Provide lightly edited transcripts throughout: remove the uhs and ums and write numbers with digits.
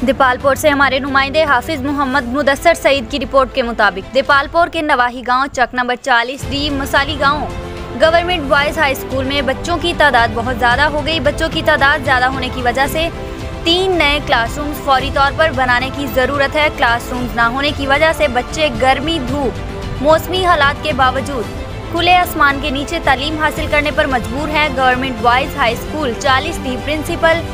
दीपालपुर से हमारे नुमाइंदे हाफिज मोहम्मद मुदस्सर सईद की रिपोर्ट के मुताबिक दीपालपुर के नवाही गांव चक नंबर 40 डी मसाली गांव गवर्नमेंट बॉयज हाई स्कूल में बच्चों की तादाद बहुत ज़्यादा हो गई। बच्चों की तादाद ज़्यादा होने की वजह से 3 नए क्लासरूम्स फौरी तौर पर बनाने की ज़रूरत है। क्लासरूम्स ना होने की वजह से बच्चे गर्मी, धूप, मौसमी हालात के बावजूद खुले आसमान के नीचे तालीम हासिल करने पर मजबूर है। Government boys high school 40 D principal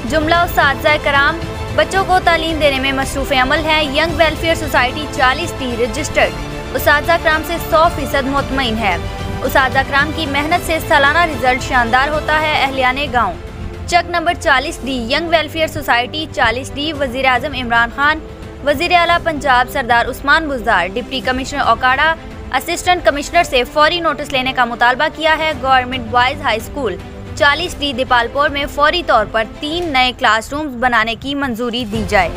जुमला उस्ताद कराम बच्चों को तालीम देने में मसरूफ़ अमल है। Young welfare society 40 D registered उस्ताद कराम से 100% मुतमईन है। उस्ताद कराम की मेहनत से सालाना रिजल्ट शानदार होता है। अहलियाने गाँव Chak number 40 D young welfare society 40 D वज़ीर आज़म इमरान खान, वज़ीर आला Punjab Sardar Usman Buzdar, deputy commissioner Okara, assistant commissioner से फौरी नोटिस लेने का मुतालबा किया है। गवर्नमेंट बॉयज़ हाई स्कूल 40 डी दीपालपुर में फौरी तौर पर 3 नए क्लासरूम्स बनाने की मंजूरी दी जाए।